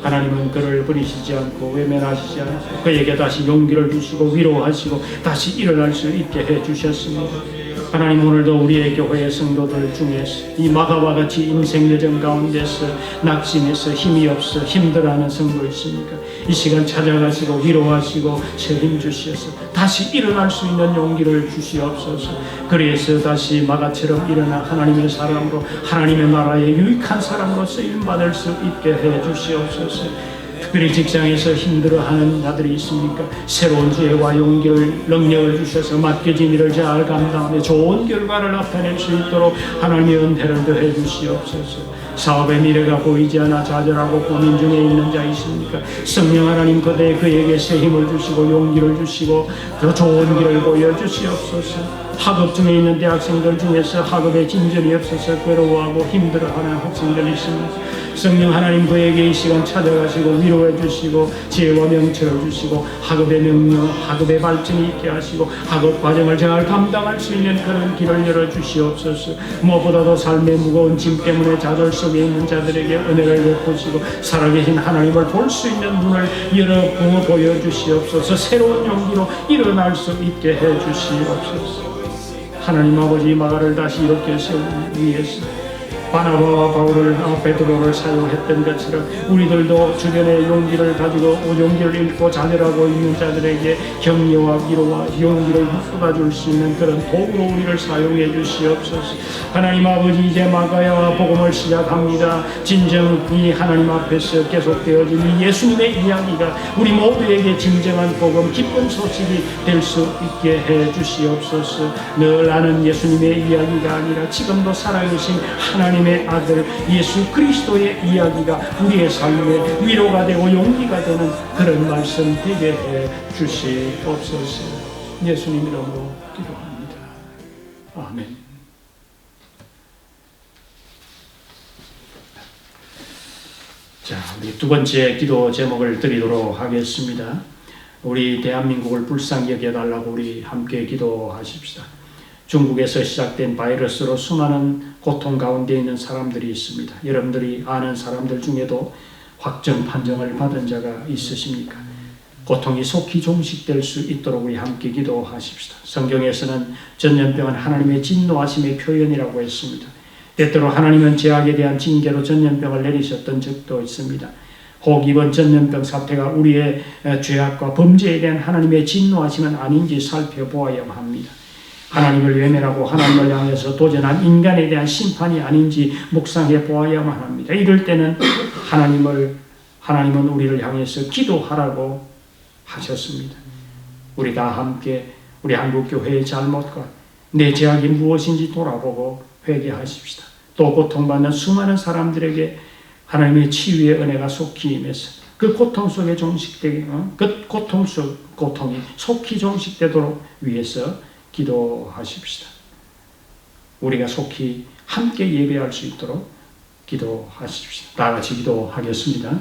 하나님은 그를 버리시지 않고 외면하시지 않고 그에게 다시 용기를 주시고 위로하시고 다시 일어날 수 있게 해주셨습니다. 하나님, 오늘도 우리의 교회의 성도들 중에서 이 마가와 같이 인생 여정 가운데서 낙심해서 힘이 없어 힘들어하는 성도 있습니까? 이 시간 찾아가시고 위로하시고 새 힘 주시어서 다시 일어날 수 있는 용기를 주시옵소서. 그래서 다시 마가처럼 일어나 하나님의 사람으로 하나님의 나라의 유익한 사람으로 쓰임받을 수 있게 해 주시옵소서. 특별히 직장에서 힘들어하는 자들이 있습니까? 새로운 지혜와 용기를, 능력을 주셔서 맡겨진 일을 잘 감당하며 좋은 결과를 나타낼 수 있도록 하나님의 은혜를 더해 주시옵소서. 사업의 미래가 보이지 않아 좌절하고 고민 중에 있는 자 있습니까? 성령 하나님 그에게 새 힘을 주시고 용기를 주시고 더 좋은 길을 보여주시옵소서. 학업 중에 있는 대학생들 중에서 학업에 진전이 없어서 괴로워하고 힘들어하는 학생들이 있습니다. 성령 하나님 그에게 이 시간 찾아가시고 위로해 주시고 지혜와 명철을 주시고 학업의 명령, 학업의 발전이 있게 하시고 학업 과정을 잘 감당할 수 있는 그런 길을 열어주시옵소서. 무엇보다도 삶의 무거운 짐 때문에 좌절 속에 있는 자들에게 은혜를 베푸시고 살아계신 하나님을 볼 수 있는 눈을 열어 보여주시옵소서. 새로운 용기로 일어날 수 있게 해주시옵소서. 하나님 아버지, 마가를 다시 이렇게 세우기 위해서 바나바와 바울을 베드로를 사용했던 것처럼 우리들도 주변에 용기를 가지고 용기를 잃고 좌절하고 있는 자들에게 격려와 위로와 용기를 쏟아줄 수 있는 그런 도구로 우리를 사용해 주시옵소서. 하나님 아버지, 이제 마가야와 복음을 시작합니다. 진정이 하나님 앞에서 계속되어진 이 예수님의 이야기가 우리 모두에게 진정한 복음, 기쁜 소식이 될 수 있게 해 주시옵소서. 늘 아는 예수님의 이야기가 아니라 지금도 살아계신 하나님의 아들 예수 그리스도의 이야기가 우리의 삶에 위로가 되고 용기가 되는 그런 말씀 되게 해 주시옵소서. 예수님 이름으로 기도합니다. 아멘. 자, 우리 두 번째 기도 제목을 드리도록 하겠습니다. 우리 대한민국을 불쌍히 여겨달라고 우리 함께 기도하십시다. 중국에서 시작된 바이러스로 수많은 고통 가운데 있는 사람들이 있습니다. 여러분들이 아는 사람들 중에도 확정 판정을 받은 자가 있으십니까? 고통이 속히 종식될 수 있도록 우리 함께 기도하십시다. 성경에서는 전염병은 하나님의 진노하심의 표현이라고 했습니다. 때때로 하나님은 죄악에 대한 징계로 전염병을 내리셨던 적도 있습니다. 혹 이번 전염병 사태가 우리의 죄악과 범죄에 대한 하나님의 진노하심은 아닌지 살펴보아야 합니다. 하나님을 외면하고 하나님을 향해서 도전한 인간에 대한 심판이 아닌지 묵상해 보아야만 합니다. 이럴 때는 하나님은 우리를 향해서 기도하라고 하셨습니다. 우리 다 함께 우리 한국교회의 잘못과 내 죄악이 무엇인지 돌아보고 회개하십시다. 또 고통받는 수많은 사람들에게 하나님의 치유의 은혜가 속히 임해서 그 고통 속에 그 고통이 속히 종식되도록 위해서 기도하십시다. 우리가 속히 함께 예배할 수 있도록 기도하십시다. 다 같이 기도하겠습니다.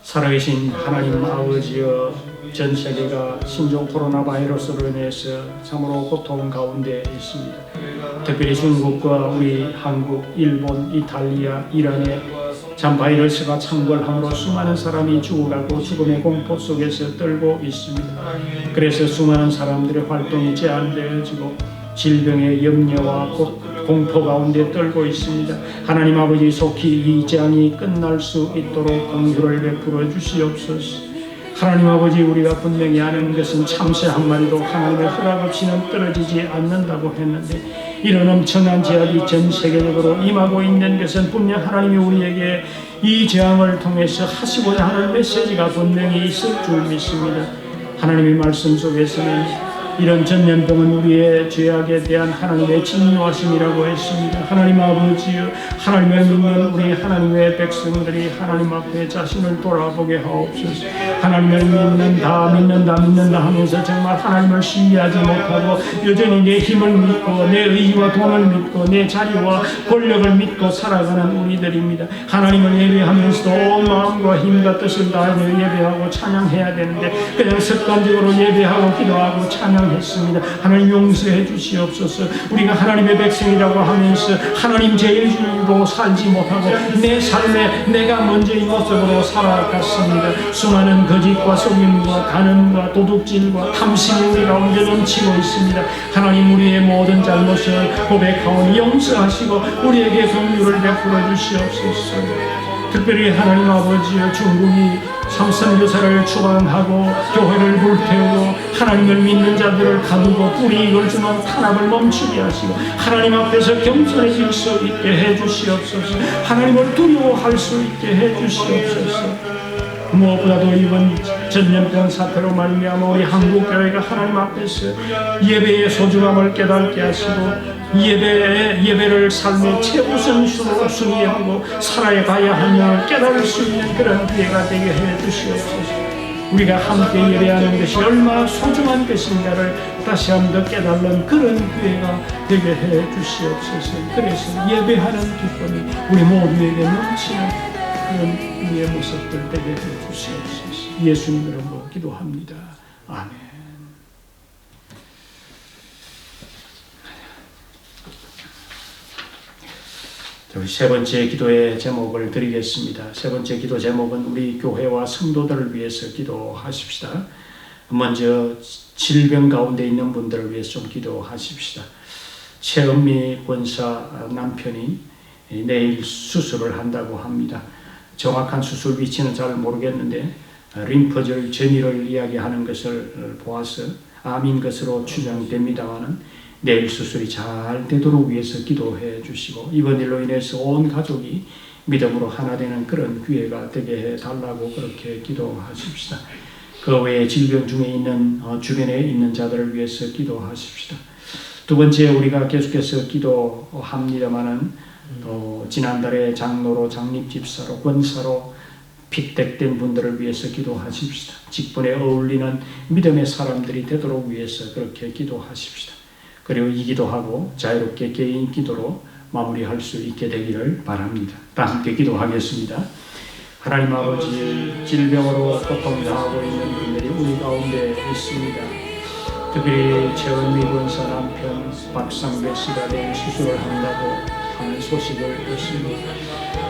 살아계신 하나님 아버지여, 전 세계가 신종 코로나 바이러스로 인해서 참으로 고통 가운데 있습니다. 특별히 중국과 우리 한국, 일본, 이탈리아, 이란에 참 바이러스가 창궐함으로 수많은 사람이 죽어가고 죽음의 공포 속에서 떨고 있습니다. 그래서 수많은 사람들의 활동이 제한되어지고 질병의 염려와 공포 가운데 떨고 있습니다. 하나님 아버지, 속히 이 재앙이 끝날 수 있도록 긍휼을 베풀어 주시옵소서. 하나님 아버지, 우리가 분명히 아는 것은 참새 한 마리도 하나님의 허락 없이는 떨어지지 않는다고 했는데, 이런 엄청난 재앙이 전 세계적으로 임하고 있는 것은 분명 하나님이 우리에게 이 재앙을 통해서 하시고자 하는 메시지가 분명히 있을 줄 믿습니다. 하나님의 말씀 속에서는 이런 전염병은 우리의 죄악에 대한 하나님의 진노하심이라고 했습니다. 하나님 아버지여, 하나님을 믿는 우리 하나님의 백성들이 하나님 앞에 자신을 돌아보게 하옵소서. 하나님을 믿는다 하면서 정말 하나님을 신뢰하지 못하고 여전히 내 힘을 믿고 내 의지와 돈을 믿고 내 자리와 권력을 믿고 살아가는 우리들입니다. 하나님을 예배하면서도 온 마음과 힘과 뜻을 다하여 예배하고 찬양해야 되는데 그냥 습관적으로 예배하고 기도하고 찬양 했습니다. 하나님 용서해 주시옵소서. 우리가 하나님의 백성이라고 하면서 하나님 제일주의로 살지 못하고 내 삶에 내가 먼저인 모습으로 살아갔습니다. 수많은 거짓과 속임과 간음과 도둑질과 탐심이 우리 가운데 넘치고 있습니다. 하나님, 우리의 모든 잘못을 고백하오니 용서하시고 우리에게 긍휼을 베풀어 주시옵소서. 특별히 하나님 아버지여, 중국이 삼선교사를 추방하고 교회를 불태우고 하나님을 믿는 자들을 가두고 불이익을 주는 탄압을 멈추게 하시고 하나님 앞에서 겸손해질 수 있게 해주시옵소서. 하나님을 두려워할 수 있게 해주시옵소서. 무엇보다도 이번 전염병 사태로 말미암아 우리 한국교회가 하나님 앞에서 예배의 소중함을 깨닫게 하시고 예배를 삶의 최우선순위로 순위하고 살아가야 하며 깨달을 수 있는 그런 기회가 되게 해 주시옵소서. 우리가 함께 예배하는 것이 얼마나 소중한 것인가를 다시 한번 깨달는 그런 기회가 되게 해 주시옵소서. 그래서 예배하는 기쁨이 우리 모두에게 넘치는 그런 우리의 모습들 되게 해 주시옵소서. 예수님 이름으로 기도합니다. 아멘. 우리 세 번째 기도의 제목을 드리겠습니다. 세 번째 기도 제목은 우리 교회와 성도들을 위해서 기도하십시다. 먼저 질병 가운데 있는 분들을 위해서 좀 기도하십시다. 최은미 권사 남편이 내일 수술을 한다고 합니다. 정확한 수술 위치는 잘 모르겠는데 림프절 전이를 이야기하는 것을 보아서 암인 것으로 추정됩니다마는 내일 수술이 잘 되도록 위해서 기도해 주시고 이번 일로 인해서 온 가족이 믿음으로 하나 되는 그런 기회가 되게 해달라고 그렇게 기도하십시다. 그 외에 질병 중에 있는 주변에 있는 자들을 위해서 기도하십시다. 두 번째, 우리가 계속해서 기도합니다마는 지난달에 장로로, 장립집사로, 권사로 픽택된 분들을 위해서 기도하십시다. 직분에 어울리는 믿음의 사람들이 되도록 위해서 그렇게 기도하십시다. 그리고 이 기도하고 자유롭게 개인 기도로 마무리할 수 있게 되기를 바랍니다. 다 함께 기도하겠습니다. 하나님 아버지, 질병으로 고통당하고 있는 분들이 우리 가운데 있습니다. 특별히 최은미 권사 남편 박상배 씨가 내일 수술을 한다고 하는 소식을 듣습니다.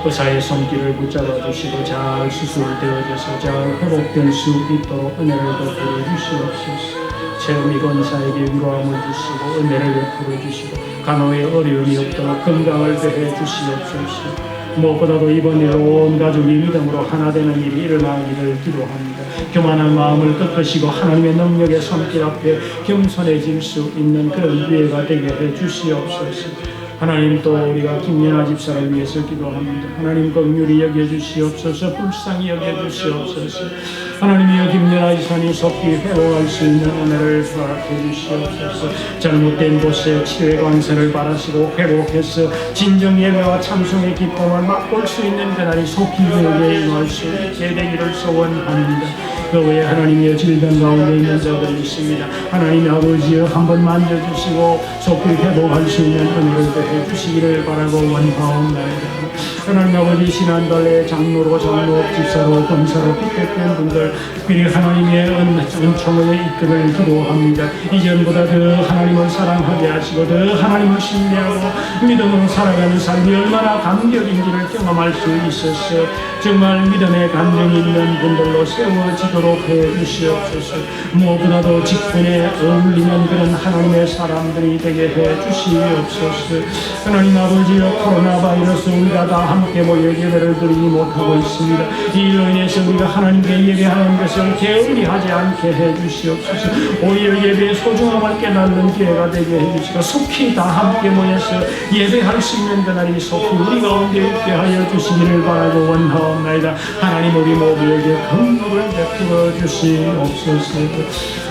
의사의 손길을 붙잡아 주시고 잘 수술되어져서 잘 회복될 수 있도록 은혜를 베풀어 주시옵소서. 최은미 권사에게 위로함을 주시고 은혜를 베풀어 주시고 간호에 어려움이 없도록 건강을 더해 주시옵소서. 무엇보다도 이번 일로 온 가족이 믿음으로 하나 되는 일이 일어나기를 기도합니다. 교만한 마음을 꺾으시고 하나님의 능력의 손길 앞에 겸손해질 수 있는 그런 기회가 되게 해 주시옵소서. 하나님, 또 우리가 김연아 집사를 위해서 기도합니다. 하나님 긍휼히 여겨주시옵소서. 불쌍히 여겨주시옵소서. 하나님이여, 김연아 집사님 속히 회복할 수 있는 은혜를 허락해 주시옵소서. 잘못된 곳에 치료의 관세를 바라시고 회복해서 진정 예배와 참송의 기쁨을 맛볼 수 있는 그날이 속히 그에게 임할 수 있게 되기를 소원합니다. 그 외에 하나님이여, 질병 가운데 있는 자들이 있습니다. 하나님 아버지여, 한번 만져주시고 속히 회복할 수 있는 은혜를 해주시기를 바라고 원하옵나이다. 하나님 아버지, 지난달에 장로로, 장로집사로, 권사로 픽택된 분들, 특별히 하나님의 은총의 이끌을 기도합니다. 이전보다 더 하나님을 사랑하게 하시고 더 하나님을 신뢰하고 믿음으로 살아가는 삶이 얼마나 감격인지를 경험할 수 있어서 정말 믿음의 감정이 있는 분들로 세워지도록 해주시옵소서. 무엇보다도 직분에 어울리는 그런 하나님의 사람들이 되게 해주시옵소서. 하나님 아버지여, 코로나 바이러스 우리가 다 함께 모여 예배를 드리지 못하고 있습니다. 이로 인해서 우리가 하나님께 예배하는 것을 게을리하지 않게 해주시옵소서. 오히려 예배의 소중함을 깨닫는 기회가 되게 해주시고 속히 다 함께 모여서 예배할 수 있는 그날이 속히 우리 가운데 있게 하여 주시기를 바라고 원하옵나이다. 하나님, 우리 모두에게 긍휼을 베풀어 주시옵소서.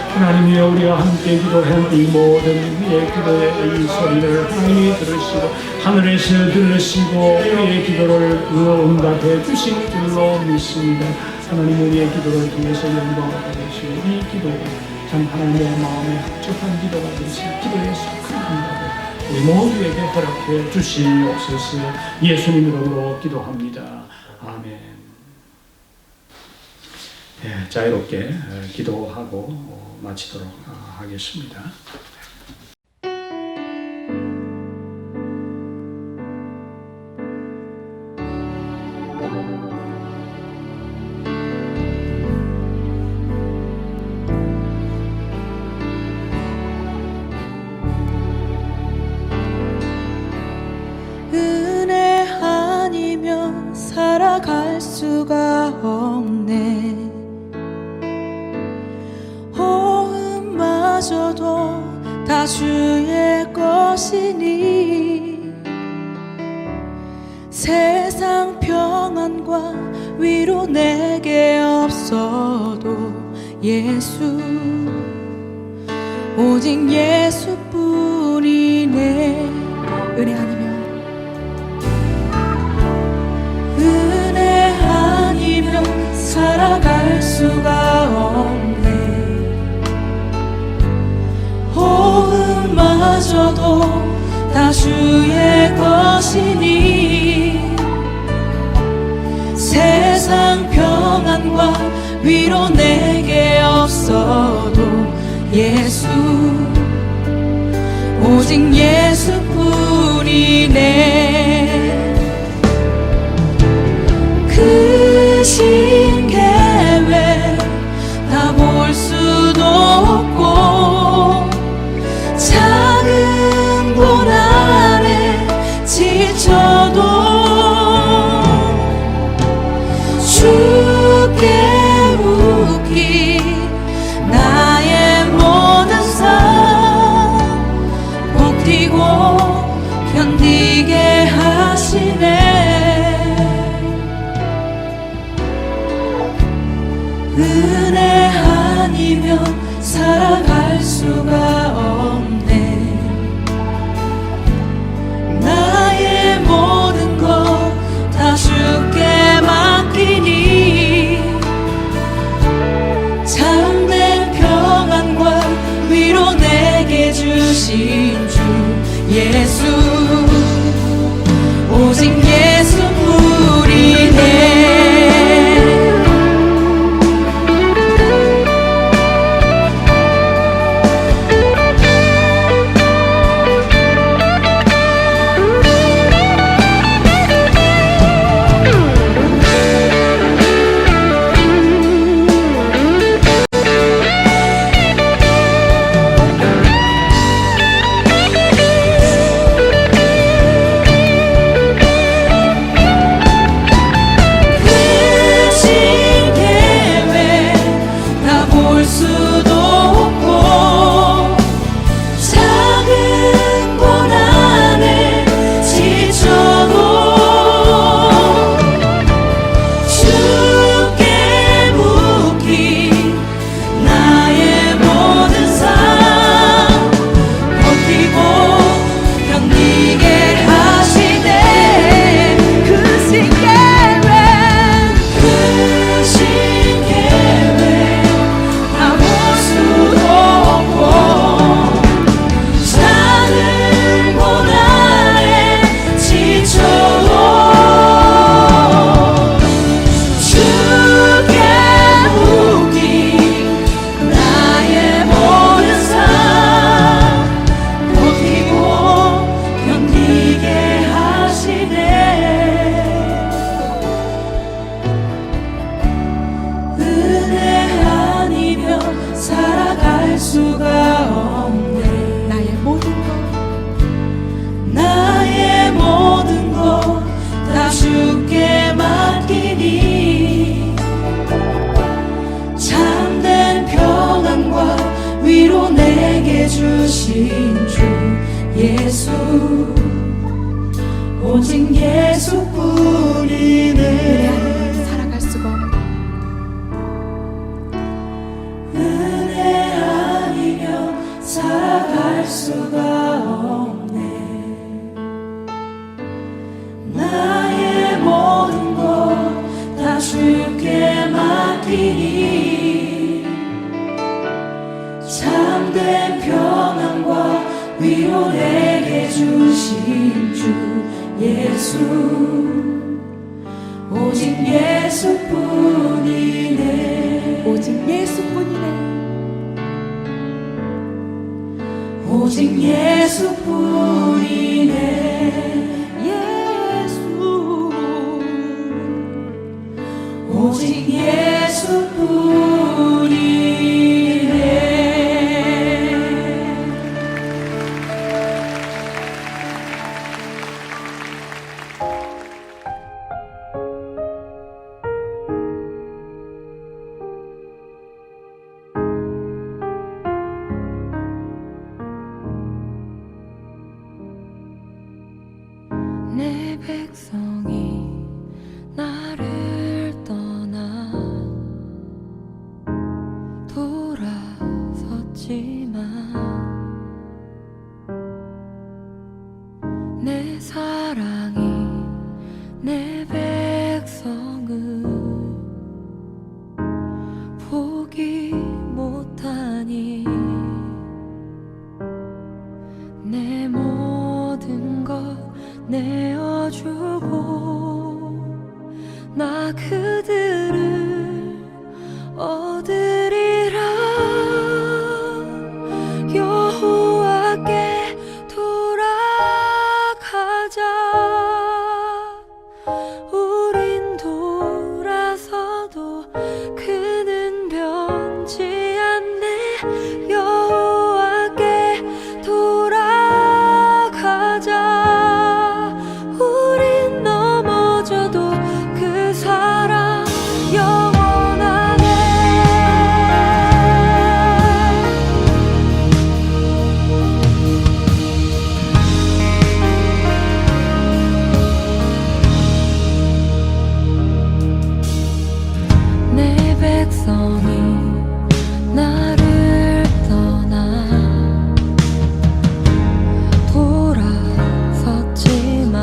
하나님이여, 우리가 함께 기도한 이 모든 우리의 기도의 이 소리를 하나님이 들으시고 하늘에서 들으시고 우리의 기도를 응답해 주신 줄로 믿습니다. 하나님, 우리의 기도를 통해서 영광을 받으시고 이 기도가 참 하나님의 마음에 합족한 기도가 되시 기도에 속한 기도가 우리 모두에게 허락해 주시옵소서. 예수님 이름으로 기도합니다. 아멘. 자유롭게 기도하고 마치도록 하겠습니다. 은혜 아니면 살아갈 수가 없네. 호흡마저도 다 주의 것이니 세상 평안과 위로 내게 없어도 예수, 오직 예수뿐이네. 은혜 아니면 살아갈 수가 없네. 호흡마저도 다 주의 것이니 세상 평안과 위로 내게 없어도 예수, 오직 예수뿐이네. 크신 계획 다 볼 수도 없고 작은 고난 은혜 아니면 살아갈 수가 없네. 나의 모든 것 다 주께 맡기니 참된 평안과 위로 내게 주신 주 예수, 오직 예수뿐이네. 주신 주 예수, 오직 예수뿐이네. 살아갈 수가 없네. 은혜 아니면 살아갈 수가 없네. 나의 모든 것 다 주께 맡기니 참된 평안과 위로 내게 주신 주 예수, 오직 예수뿐이네. 오직 예수뿐이네. 오직 예수뿐이네. 예수, 오직 예수뿐이네. 백성이 나를 떠나 돌아섰지만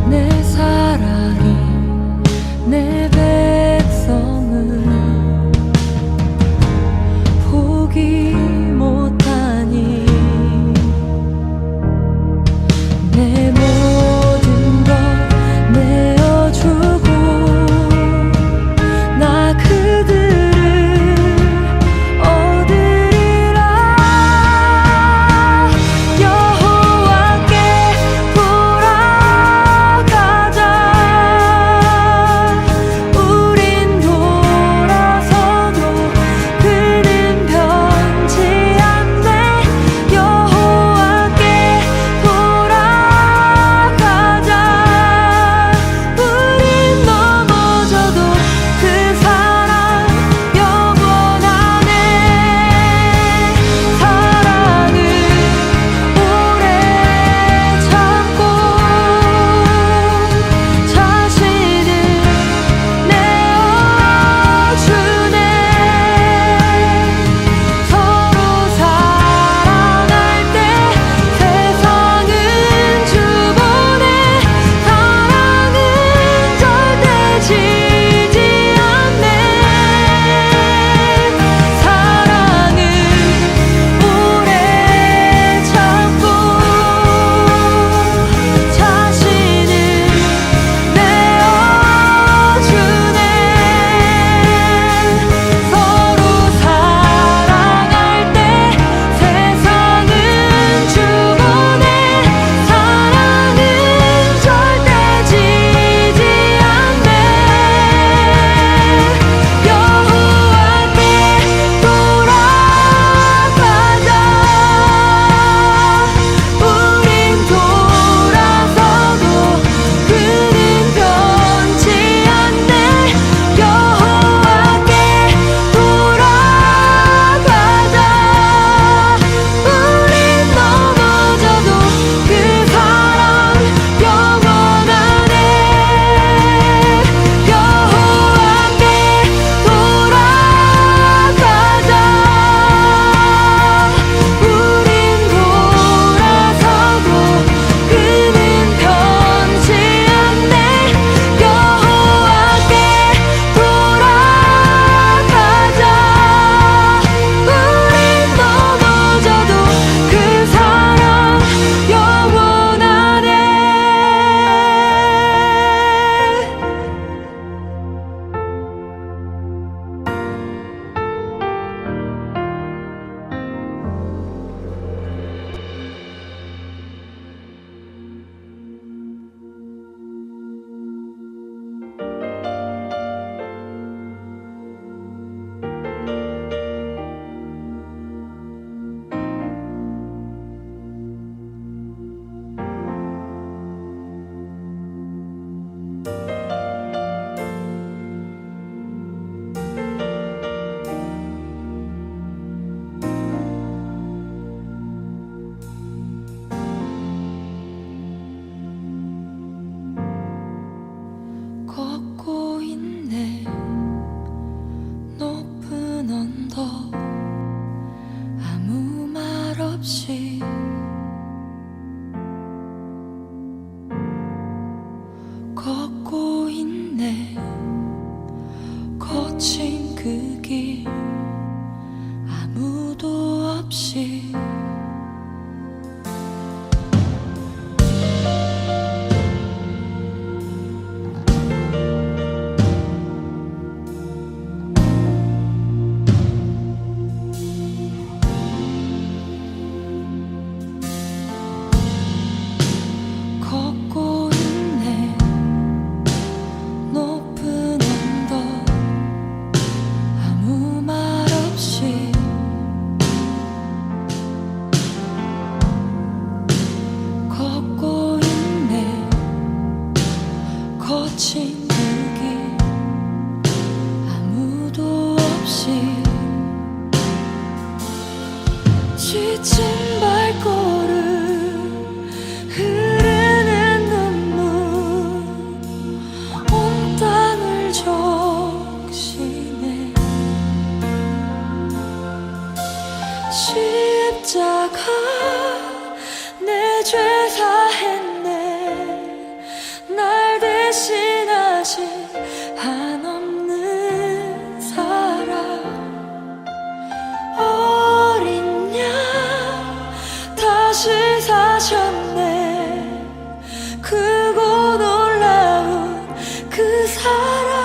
내 사랑이 내 백성을 포기 못하니 내 모든 것 내어주고 나 그들을 얻으리라. 여호와께 돌아가자. 우린 돌아서도 그는 변치 않네. 여호와께 돌아가자. 우린 넘어져도 그 사랑 영원하네. 사랑은 오래 참고 자신을 내어주네. 서로 사랑할 때 세상은 주보네. 사랑은 절대 지지 않네. 사랑은 오래 참고 자신을 내어주네. 서로 사랑할 때 세상은 주보네. 사랑은 절대 지지 않네. 여호와께 돌아가자. 우린 돌아서도 그는 변치 않네. 여호와께 돌아가자. 우린 넘어져도 그 사랑 영원하네. 여호와께 돌아가자. 우린 돌아서도 그는 변치 않네. 여호와께 돌아가자. 우린 넘어져도 그 사랑 영원하네. 걷고 있네. 높은 언덕 아무 말 없이 걷고 있네. 거친 그 길 아무도 없이 걷고 있네. 높은 언덕 아무 말 없이 걷고 있네. 거친 그 길 아무도 없이 지친 발걸음 흐르는 눈물 온 내 죄 사했네. 날 대신하신 한없는 사랑. 어린 양 다시 사셨네. 크고 놀라운 그 사랑.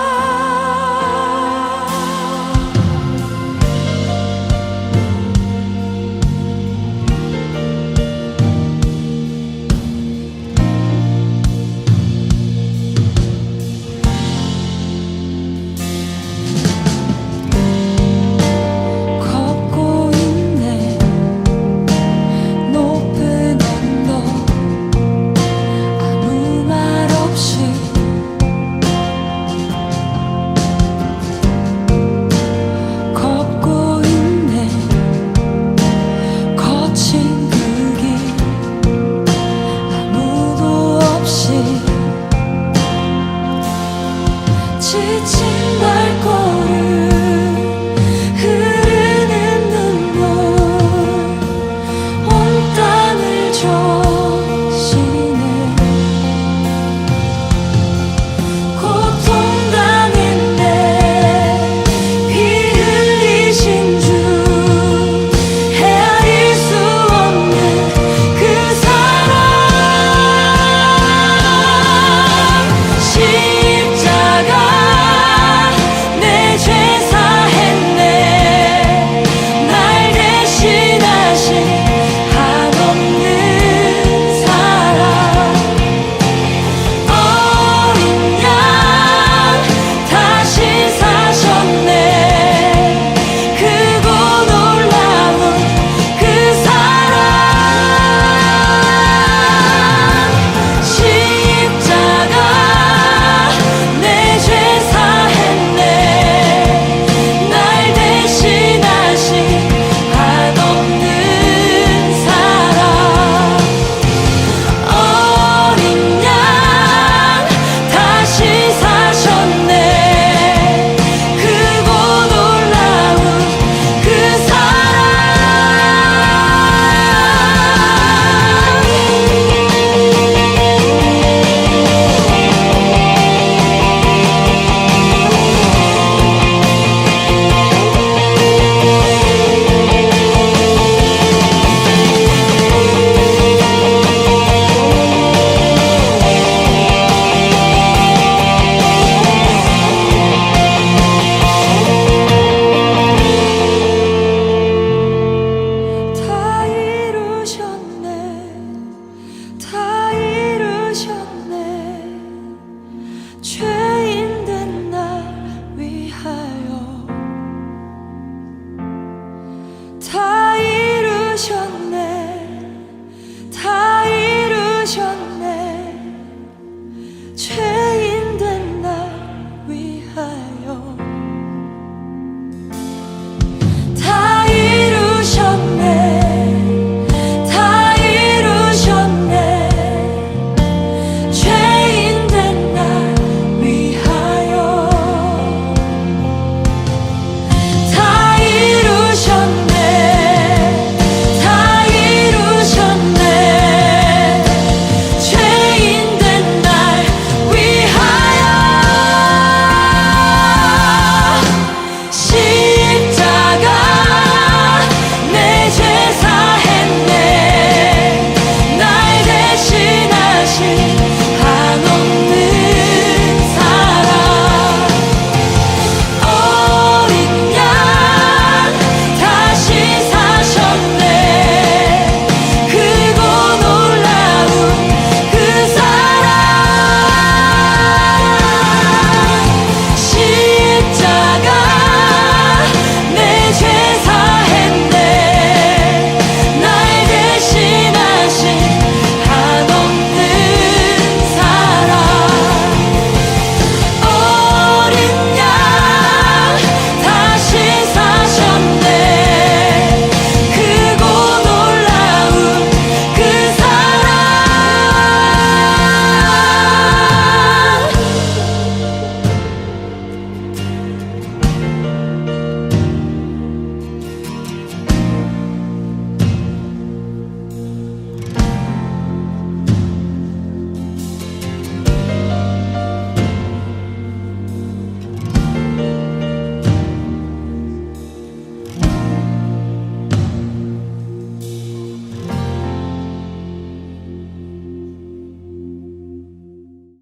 걷고 있네. 높은 언덕 아무 말 없이. 걷고 있네. 거친 그 길 아무도 없이. 지친 발걸음 흐르는 눈물 온 땅을 적시네. 고통당했네. 피 흘리신 주 헤아릴 수 없는 그 사랑. 십자가 내 죄 사했네. 날 대신하신 한없는 사랑. 어린 양 다시 사셨네. 크고 놀라운 그 사랑. 십자가 내 죄 사했네. 날 대신하신 한없는 사랑. 어린 양 다시 사셨네. 크고 놀라운 그 사랑. 다 이루셨네. 다 이루셨네. 죄